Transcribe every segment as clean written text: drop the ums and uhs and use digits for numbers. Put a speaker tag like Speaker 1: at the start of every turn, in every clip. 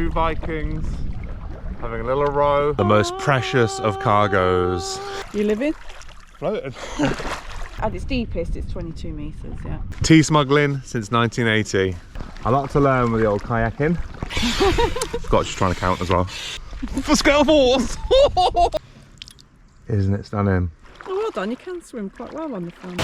Speaker 1: two Vikings having a little row. The most precious of cargoes.
Speaker 2: You living?
Speaker 1: Floating.
Speaker 2: At its deepest, it's 22 metres, yeah.
Speaker 1: Tea smuggling since 1980. I like to learn with the old kayaking. Forgot she's trying to count as well. For scale force! Isn't it stunning?
Speaker 2: Oh, well done, you can swim quite well on the front.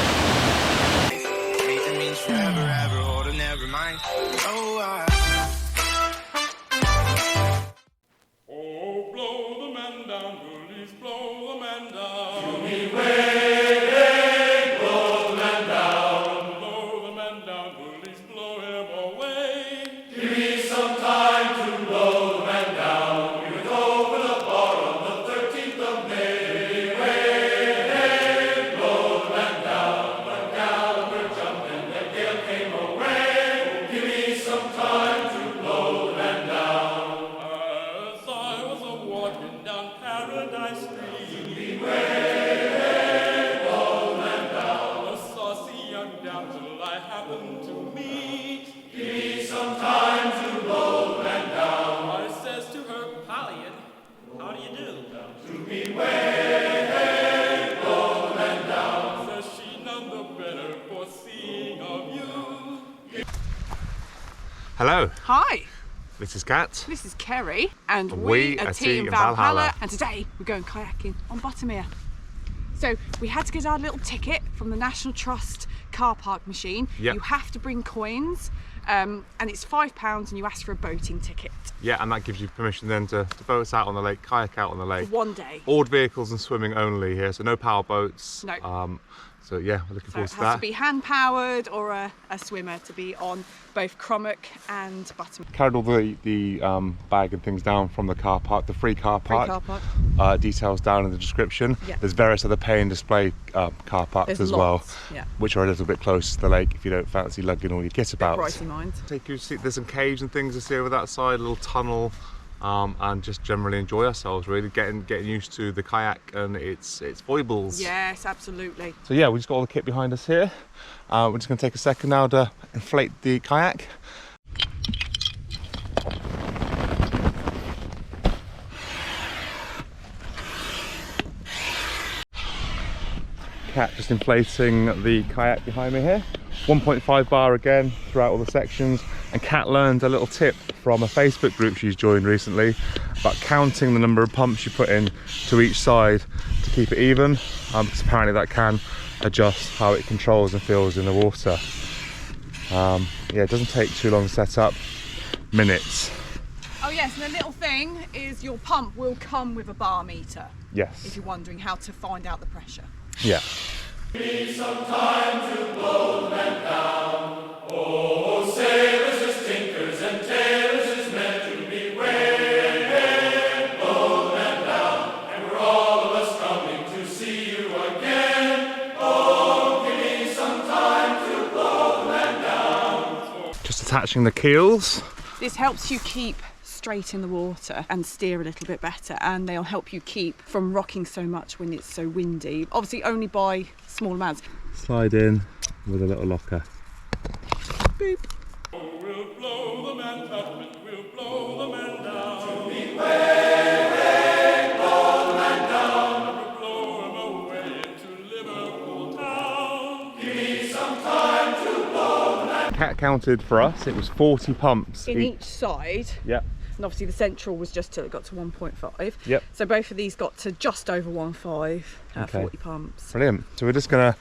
Speaker 3: Oh, blow the man down, bullies, blow the man down. To me way, blow the man down. Blow the man down, bullies, blow him away. Give me some time to blow the man down. We went over the bar on the 13th of May. Way, blow the man down. But Gallagher jumped and the gale came away. Give me some time to blow the man down. As I was walking down Paradise Street, way, blow the man down. A saucy young damsel I happened to meet. Give me some time to blow the man down. I says to her, Pallion, how do you do? To me, way, blow the man down. Says she, none the better for seeing of you.
Speaker 1: Hello,
Speaker 2: Hi,
Speaker 1: this is Kat.
Speaker 2: this is Kerry, and
Speaker 1: We
Speaker 2: we are
Speaker 1: are
Speaker 2: Team
Speaker 1: Team
Speaker 2: Valhalla,
Speaker 1: Valhalla.
Speaker 2: and today we're going kayaking on Buttermere. So we had to get our little ticket from the National Trust car park machine.
Speaker 1: Yep.
Speaker 2: You have to bring coins, and it's £5 and you ask for a boating ticket
Speaker 1: Yeah, and that gives you permission then to boat out on the lake, kayak out on the lake.
Speaker 2: for one day.
Speaker 1: Oared vehicles and swimming only here, so no power boats.
Speaker 2: No.
Speaker 1: So yeah, we're looking
Speaker 2: So
Speaker 1: forward
Speaker 2: it
Speaker 1: to
Speaker 2: has
Speaker 1: that.
Speaker 2: to be hand powered or a swimmer to be on both Cromwell and Buttermere.
Speaker 1: Carried all the bag and things down from the car park, the free car park.
Speaker 2: Free car park.
Speaker 1: Details down in the description.
Speaker 2: Yeah.
Speaker 1: There's various other pay and display car parks
Speaker 2: There's
Speaker 1: as
Speaker 2: lots,
Speaker 1: well,
Speaker 2: yeah.
Speaker 1: which are a little bit closer to the lake if you don't fancy lugging all your kit about.
Speaker 2: Pricey mind.
Speaker 1: Take you to see, there's some caves and things to see over that side, a little tunnel, and just generally enjoy ourselves. Really getting used to the kayak and its foibles.
Speaker 2: Yes, absolutely.
Speaker 1: So yeah, we just got all the kit behind us here. We're just going to take a second now to inflate the kayak. Kat just inflating the kayak behind me here. 1.5 bar again throughout all the sections. And Kat learned a little tip from a Facebook group she's joined recently about counting the number of pumps you put in to each side to keep it even, because apparently that can adjust how it controls and feels in the water. Yeah, it doesn't take too long to set up, minutes.
Speaker 2: Oh yes, and the little thing is your pump will come with a bar meter,
Speaker 1: Yes.
Speaker 2: if you're wondering how to find out the pressure.
Speaker 1: Yeah.
Speaker 3: Need some time to blow the man down. Oh, sailors is tinkers and tailors is meant to be way, blow the man down. And we're all of us coming to see you again. Oh, give me some time to blow the man down.
Speaker 1: Just attaching the keels.
Speaker 2: This helps you keep straight in the water and steer a little bit better, and they'll help you keep from rocking so much when it's so windy. Obviously only by small amounts.
Speaker 1: Slide in with a little locker.
Speaker 2: Boop.
Speaker 3: Oh, we'll blow the man Tubman, we'll blow the man down. To me blow the man down. We'll blow him away into Liverpool town. Give me some time to blow the man.
Speaker 1: Kat counted for us, it was 40 pumps
Speaker 2: In each side.
Speaker 1: Yeah.
Speaker 2: And obviously the central was just till it got to 1.5.
Speaker 1: Yep.
Speaker 2: So both of these got to just over 1.5 at
Speaker 1: Okay.
Speaker 2: 40 pumps.
Speaker 1: Brilliant. So we're just gonna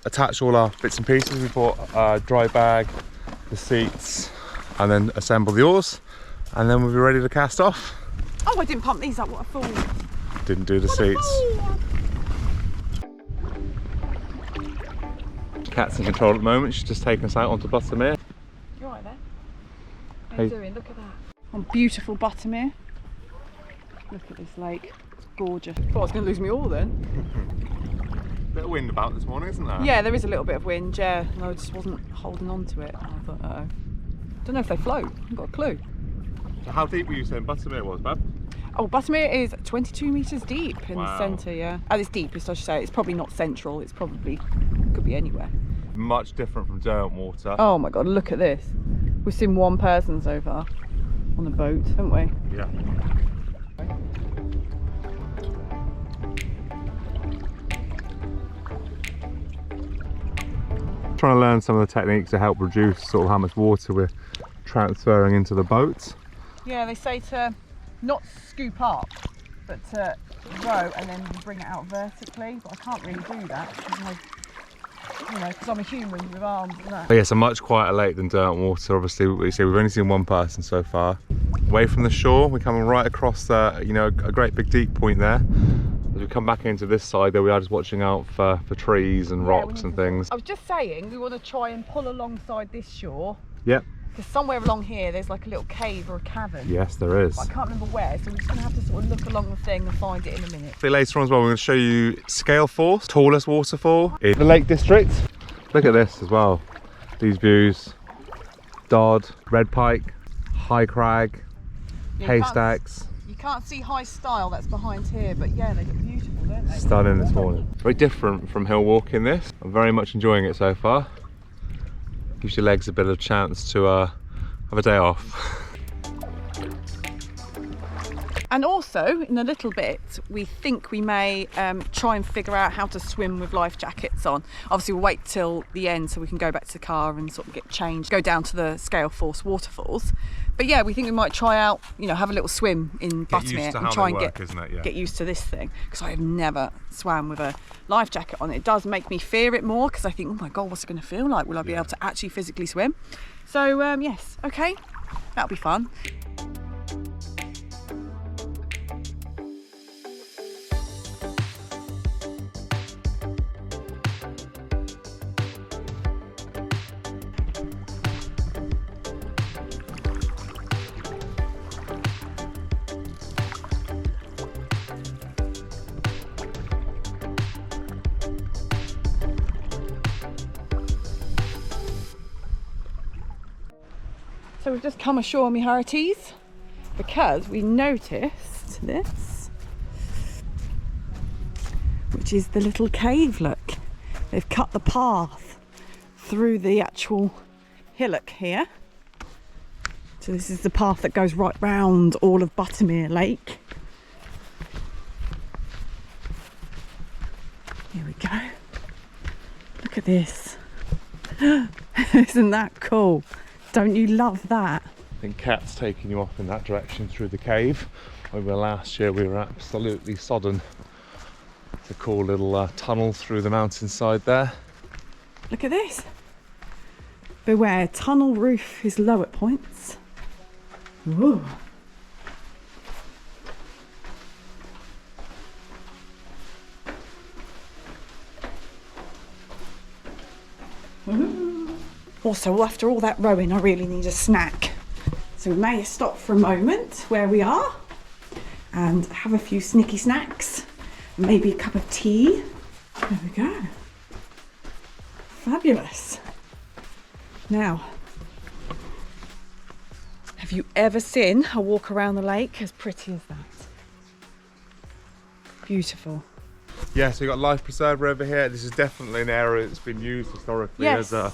Speaker 1: attach all our bits and pieces. We bought a dry bag, the seats, and then assemble the oars, and then we'll be ready to cast off.
Speaker 2: Oh, I didn't pump these up, what a fool.
Speaker 1: Didn't do the seats. Kat's in control at the moment. She's just taken us out onto Buttermere.
Speaker 2: You alright there? How
Speaker 1: Hey.
Speaker 2: you doing? Look at that. On beautiful Buttermere. Look at this lake. It's gorgeous. Thought I was going to lose me all then.
Speaker 1: Bit of wind about this morning, isn't there?
Speaker 2: Yeah, there is a little bit of wind, yeah. And I just wasn't holding on to it. And I thought, uh-oh. Don't know if they float. I've got a clue.
Speaker 1: So how deep were you saying Buttermere was, Bab?
Speaker 2: Oh, Buttermere is 22 metres deep in
Speaker 1: Wow.
Speaker 2: the centre, yeah. At its deepest, I should say. It's probably not central. It's probably, could be anywhere.
Speaker 1: Much different from Derwent water.
Speaker 2: Oh my God, look at this. We've seen one person so far. on a boat, haven't we?
Speaker 1: Yeah. Trying to learn some of the techniques to help reduce sort of how much water we're transferring into the boat.
Speaker 2: Yeah, they say to not scoop up, but to row and then bring it out vertically. But I can't really do that because I'm a human with arms and that.
Speaker 1: But yeah, it's a much quieter lake than Derwentwater. Obviously, we've only seen one person so far. Away from the shore, we're coming right across a great big deep point there. As we come back into this side, there we are just watching out for trees and rocks and things.
Speaker 2: I was just saying, we want to try and pull alongside this shore.
Speaker 1: Yep.
Speaker 2: Because somewhere along here, there's like a little cave or a cavern.
Speaker 1: Yes, there is.
Speaker 2: But I can't remember where, so we're just going to have to sort of look along the thing and find it in a minute.
Speaker 1: A bit later on as well, we're going to show you Scale Force, tallest waterfall in the Lake District. Look at this as well. These views. Dodd, Red Pike, High Crag, Haystacks.
Speaker 2: You can't see High Style, that's behind here, but yeah, they look beautiful, don't they?
Speaker 1: Stunning this morning. Very different from hill walking this. I'm very much enjoying it so far. Gives your legs a bit of chance to have a day off.
Speaker 2: And also, in a little bit, we think we may try and figure out how to swim with life jackets on. Obviously, we'll wait till the end so we can go back to the car and sort of get changed, go down to the Scale Force waterfalls. But yeah, we think we might try out, have a little swim in Buttermere and try and get used to this thing. Because I have never swam with a life jacket on. It does make me fear it more because I think, oh my God, what's it going to feel like? Will I be able to actually physically swim? So yes, okay, that'll be fun. So we've just come ashore, me hearties, because we noticed this, which is the little cave, look. They've cut the path through the actual hillock here. So this is the path that goes right round all of Buttermere Lake. Here we go. Look at this. Isn't that cool? Don't you love that?
Speaker 1: I think Kat's taking you off in that direction through the cave. Over last year we were absolutely sodden. It's a cool little tunnel through the mountainside there.
Speaker 2: Look at this. Beware, tunnel roof is low at points. Ooh. Also, after all that rowing, I really need a snack. So we may stop for a moment where we are and have a few sneaky snacks. Maybe a cup of tea. There we go. Fabulous. Now, have you ever seen a walk around the lake as pretty as that? Beautiful.
Speaker 1: Yeah, so you've got life preserver over here. This is definitely an area that's been used historically as a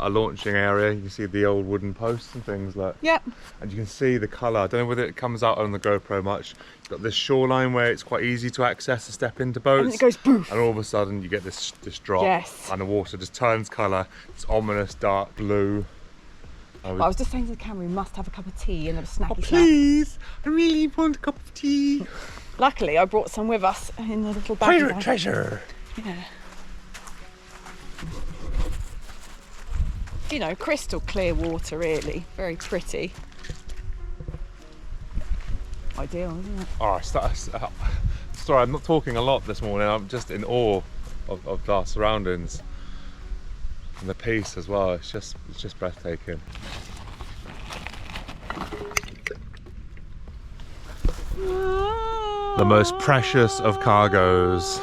Speaker 1: launching area. You can see the old wooden posts and things like.
Speaker 2: Yep.
Speaker 1: And you can see the colour. I don't know whether it comes out on the GoPro much. You've got this shoreline where it's quite easy to access to step into boats.
Speaker 2: And it goes poof.
Speaker 1: And all of a sudden you get this drop.
Speaker 2: Yes.
Speaker 1: And the water just turns colour. It's ominous dark blue.
Speaker 2: I was just saying to the camera, we must have a cup of tea and a snacky snack.
Speaker 1: Please, I really want a cup of tea.
Speaker 2: Luckily, I brought some with us in a little bag.
Speaker 1: Pirate treasure.
Speaker 2: Yeah. You know, crystal clear water, really. Very pretty. Ideal, isn't it?
Speaker 1: Oh, sorry, I'm not talking a lot this morning. I'm just in awe of our surroundings. And the peace as well. It's just breathtaking. The most precious of cargoes.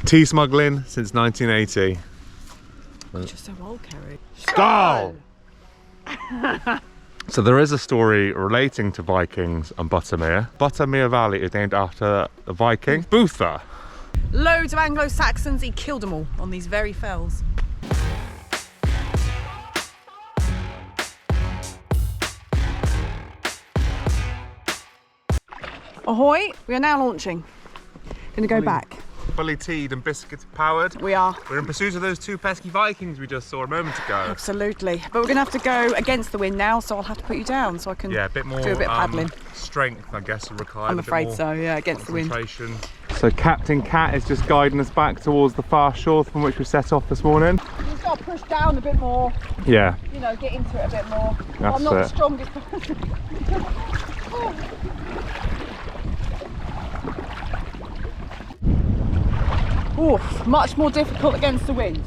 Speaker 1: Tea smuggling since 1980.
Speaker 2: God, you're so old, Kerry.
Speaker 1: Skull! So there is a story relating to Vikings and Buttermere. Buttermere Valley is named after the Viking Butha.
Speaker 2: Loads of Anglo-Saxons, he killed them all on these very fells. Ahoy! We are now launching. Gonna go back.
Speaker 1: Fully teed and biscuit powered.
Speaker 2: We are.
Speaker 1: We're in pursuit of those two pesky Vikings we just saw a moment ago.
Speaker 2: Absolutely. But we're gonna have to go against the wind now, so I'll have to put you down so I can
Speaker 1: Yeah, a bit more
Speaker 2: do a bit of paddling.
Speaker 1: Strength, I guess, will require.
Speaker 2: I'm afraid so, yeah, against the wind.
Speaker 1: So Captain Cat is just guiding us back towards the far shore from which we set off this morning.
Speaker 2: You've just got to push down a bit more,
Speaker 1: Yeah.
Speaker 2: you know, get into it a bit more.
Speaker 1: That's
Speaker 2: I'm not
Speaker 1: it.
Speaker 2: the strongest person. Oof, much more difficult against the wind.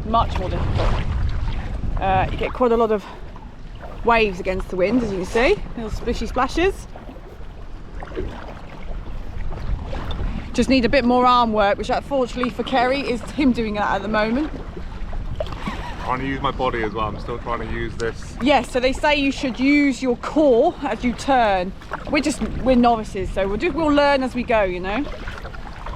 Speaker 2: Much more difficult. You get quite a lot of waves against the wind, as you can see. Little splishy splashes. Just need a bit more arm work, which unfortunately for Kerry is him doing that at the moment.
Speaker 1: Trying to use my body as well. I'm still trying to use this.
Speaker 2: Yes, so they say you should use your core as you turn. We're novices, so we'll learn as we go, you know.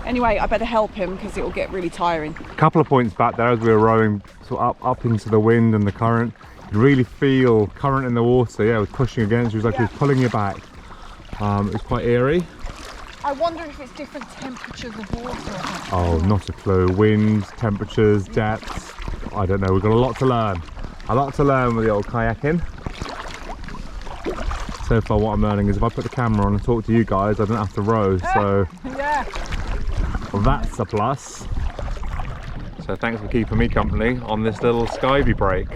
Speaker 2: Anyway, I better help him because it will get really tiring.
Speaker 1: A couple of points back there as we were rowing sort of up into the wind and the current. You really feel current in the water. Yeah, it was pushing against you. It was like it was pulling you back. It was quite eerie.
Speaker 2: I wonder if it's different temperatures of water.
Speaker 1: Oh, not a clue. Wind, temperatures, depths. I don't know. We've got a lot to learn. A lot to learn with the old kayaking. So far what I'm learning is if I put the camera on and talk to you guys, I don't have to row. So
Speaker 2: Yeah.
Speaker 1: well, that's a plus. So thanks for keeping me company on this little Skyview break.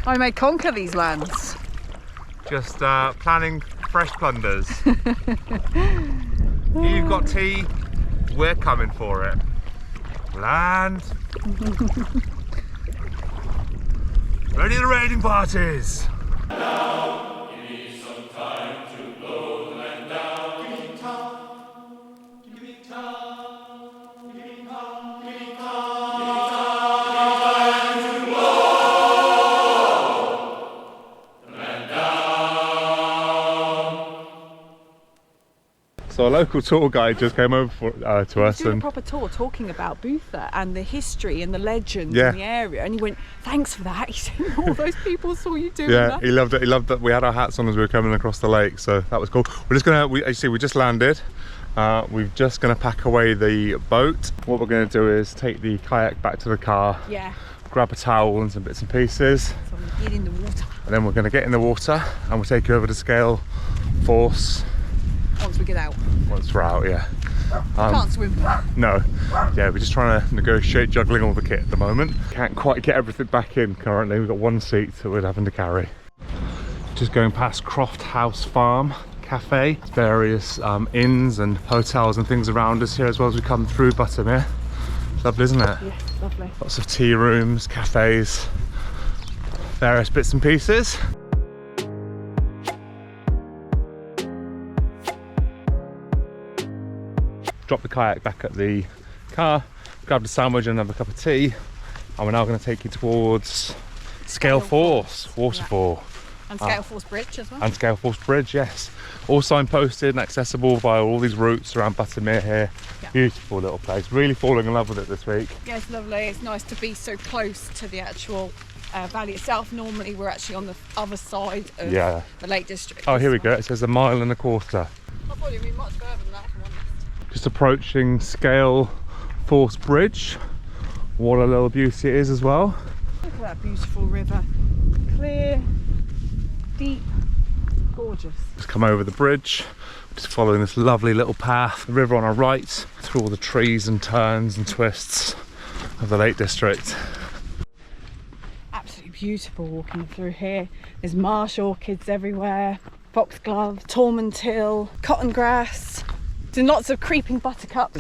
Speaker 2: I may conquer these lands.
Speaker 1: Just planning fresh plunders. You've got tea, we're coming for it. Land. Ready the raiding parties.
Speaker 3: Now, give me some time to blow the man down. Give me time, give me time, give me time, give me time to blow the man down.
Speaker 1: So a local tour guide just came over to us
Speaker 2: Doing
Speaker 1: and
Speaker 2: a proper tour talking about Butha and the history and the legends
Speaker 1: Yeah.
Speaker 2: in the area, and he went, thanks for that. He said, all those people saw you doing
Speaker 1: yeah,
Speaker 2: that.
Speaker 1: he loved it. He loved that we had our hats on as we were coming across the lake, so that was cool. We're just gonna, as you see, we just landed. We're just gonna pack away the boat. What we're gonna do is take the kayak back to the car,
Speaker 2: Yeah,
Speaker 1: grab a towel and some bits and pieces,
Speaker 2: so I'm gonna get in the water
Speaker 1: and then we're gonna get in the water and we'll take you over to Scale Force
Speaker 2: once we get out.
Speaker 1: once we're out. Yeah.
Speaker 2: Can't swim.
Speaker 1: No, yeah, we're just trying to negotiate juggling all the kit at the moment. Can't quite get everything back in currently. We've got one seat that we're having to carry. Just going past Croft House Farm Cafe. Various inns and hotels and things around us here as well as we come through Buttermere. It's lovely, isn't it?
Speaker 2: Yes, lovely.
Speaker 1: Lots of tea rooms, cafes, various bits and pieces. Drop the kayak back at the car, grabbed a sandwich and have a cup of tea, and we're now going to take you towards Scale Force waterfall.
Speaker 2: And Scale Force Bridge as well.
Speaker 1: And Scale Force Bridge, yes. All signposted and accessible via all these routes around Buttermere here.
Speaker 2: Yeah.
Speaker 1: Beautiful little place. Really falling in love with it this week.
Speaker 2: Yeah, it's lovely. It's nice to be so close to the actual valley itself. Normally we're actually on the other side of
Speaker 1: Yeah.
Speaker 2: the Lake District.
Speaker 1: Oh, here we go. It says 1.25 miles.
Speaker 2: I thought it'd be much further than that, if I'm honest.
Speaker 1: Just approaching Scale Force Bridge. What a little beauty it is as well.
Speaker 2: Look at that beautiful river. Clear, deep, gorgeous.
Speaker 1: Just come over the bridge, just following this lovely little path. The river on our right, through all the trees and turns and twists of the Lake District.
Speaker 2: Absolutely beautiful walking through here. There's marsh orchids everywhere, foxglove, tormentil, cotton grass, and lots of creeping buttercup.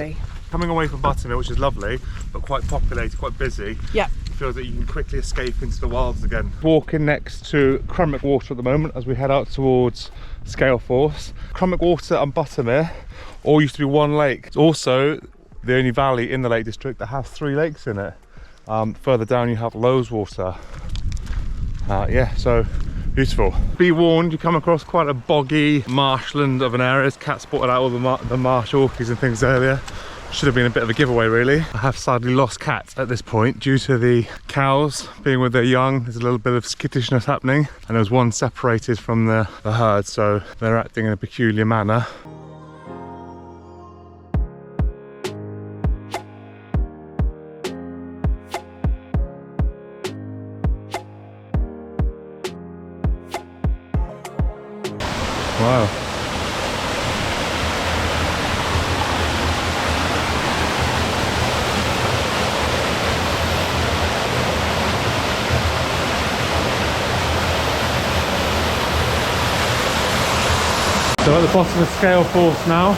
Speaker 1: Coming away from Buttermere, which is lovely, but quite populated, quite busy.
Speaker 2: Yep.
Speaker 1: Feels that you can quickly escape into the wilds again. Walking next to Crummock Water at the moment as we head out towards Scale Force. Crummock Water and Buttermere all used to be one lake. It's also the only valley in the Lake District that has 3 lakes in it. Further down you have Loweswater. Yeah, so beautiful. Be warned, you come across quite a boggy marshland of an area. Cat spotted out all the marsh orchids and things earlier. Should have been a bit of a giveaway really. I have sadly lost Kat at this point due to the cows being with their young. There's a little bit of skittishness happening, and there was one separated from the herd, so they're acting in a peculiar manner. Wow. So at the bottom of scale force now.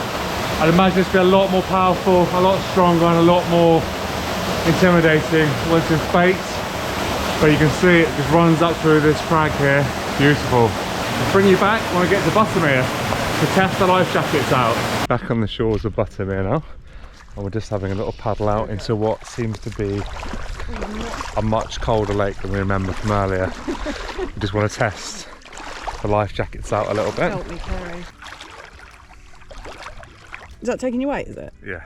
Speaker 1: I'd imagine it's be a lot more powerful, a lot stronger and a lot more intimidating once it's baked. But you can see it just runs up through this crag here. Beautiful. I'll bring you back when I get to Buttermere to test the life jackets out. Back on the shores of Buttermere now. And we're just having a little paddle out into what seems to be a much colder lake than we remember from earlier. We just want to test the life jackets out a little bit.
Speaker 2: Help me, Kerry. Is that taking your weight, is it?
Speaker 1: Yeah.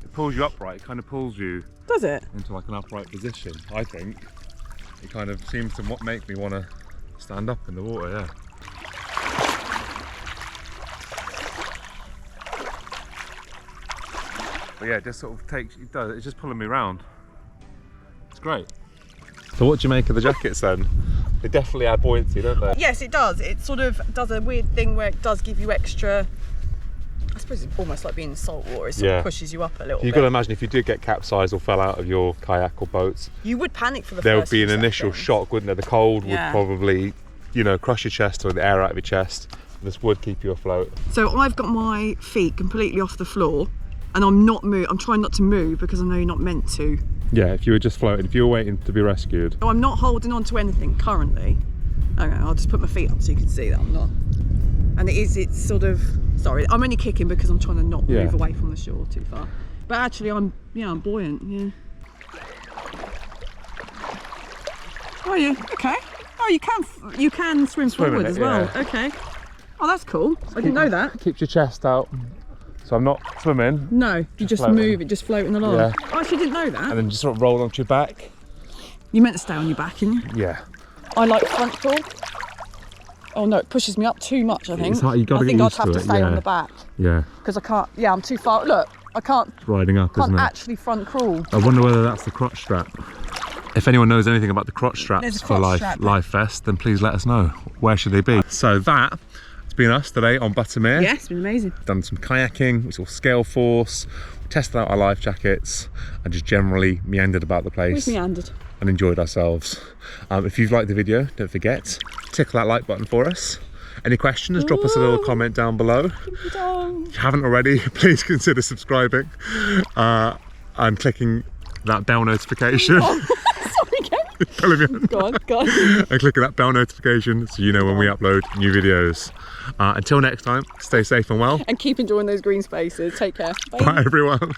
Speaker 1: It pulls you upright, it kind of pulls you
Speaker 2: Does it?
Speaker 1: into like an upright position, I think. It kind of seems to make me want to stand up in the water, yeah. But yeah, it just sort of it's just pulling me around. It's great. So what do you make of the jackets then? They definitely add buoyancy, don't they?
Speaker 2: Yes, it does. It sort of does a weird thing where it does give you extra. I suppose it's almost like being in salt water. It sort of pushes you up a little bit.
Speaker 1: You've got to imagine if you did get capsized or fell out of your kayak or boats,
Speaker 2: you would panic for the
Speaker 1: there would
Speaker 2: first
Speaker 1: be an
Speaker 2: few
Speaker 1: initial
Speaker 2: seconds.
Speaker 1: shock, wouldn't there? The cold would
Speaker 2: Yeah.
Speaker 1: probably, you know, crush your chest or the air out of your chest. This would keep you afloat.
Speaker 2: So I've got my feet completely off the floor, and I'm trying not to move because I know you're not meant to.
Speaker 1: Yeah, if you were just floating, if you were waiting to be rescued.
Speaker 2: So I'm not holding on to anything currently. Okay, I'll just put my feet up so you can see that I'm not. And it's sort of, sorry, I'm only kicking because I'm trying to not move away from the shore too far. But actually I'm buoyant, yeah. Are you? Okay. Oh, you can swim forward as well.
Speaker 1: yeah.
Speaker 2: Okay. Oh, that's cool. I didn't know that.
Speaker 1: Keeps your chest out. So I'm not swimming.
Speaker 2: No, you just
Speaker 1: floating.
Speaker 2: move it, just floating along.
Speaker 1: Yeah.
Speaker 2: I actually didn't know that.
Speaker 1: And then just sort of roll onto your back.
Speaker 2: You meant to stay on your back, didn't you?
Speaker 1: Yeah.
Speaker 2: I like front crawl. Oh no, it pushes me up too much, I think.
Speaker 1: It's hard, you gotta
Speaker 2: I think
Speaker 1: get
Speaker 2: I'd
Speaker 1: used
Speaker 2: have
Speaker 1: to
Speaker 2: to
Speaker 1: it,
Speaker 2: stay
Speaker 1: yeah.
Speaker 2: on the back.
Speaker 1: Yeah.
Speaker 2: Because I can't, I'm too far. Look, I can't
Speaker 1: It's riding up, isn't it?
Speaker 2: actually front crawl.
Speaker 1: I wonder whether that's the crotch strap. If anyone knows anything about the crotch straps
Speaker 2: There's a
Speaker 1: for
Speaker 2: crotch strap.
Speaker 1: Life Vest, then please let us know. Where should they be? So that's been us today on Buttermere.
Speaker 2: Yeah, it's been amazing.
Speaker 1: Done some kayaking, we saw scale force, tested out our life jackets, and just generally meandered about the place.
Speaker 2: We've meandered.
Speaker 1: And enjoyed ourselves. If you've liked the video, don't forget, tickle that like button for us. Any questions, drop us a little comment down below. If you haven't already, please consider subscribing and clicking that bell notification.
Speaker 2: Sorry, Ken. Go on.
Speaker 1: And clicking that bell notification so you know when we upload new videos. Until next time, stay safe and well.
Speaker 2: And keep enjoying those green spaces. Take care. Bye.
Speaker 1: Bye everyone.